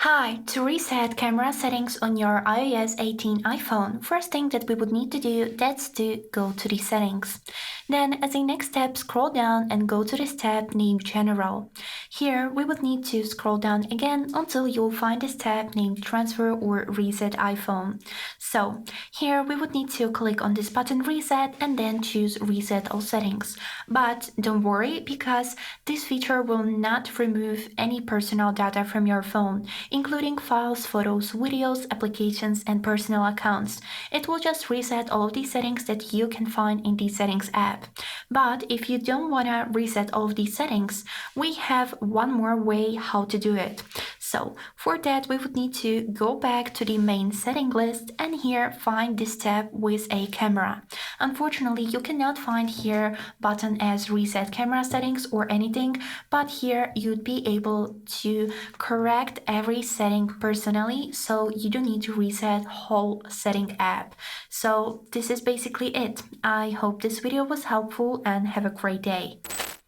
Hi, to reset camera settings on your iOS 18 iPhone, first thing that we would need to do that's to go to the settings. Then as a next step, scroll down and go to this tab named General. Here we would need to scroll down again until you'll find this tab named Transfer or Reset iPhone. So here we would need to click on this button Reset and then choose Reset all settings. But don't worry because this feature will not remove any personal data from your phone, including files, photos, videos, applications, and personal accounts. It will just reset all of these settings that you can find in the Settings app. But if you don't want to reset all of these settings, we have one more way how to do it. So for that, we would need to go back to the main setting list and here find this tab with a camera. Unfortunately, you cannot find here button as reset camera settings or anything, but here you'd be able to correct every setting personally, so you don't need to reset whole setting app. So this is basically it. I hope this video was helpful and have a great day.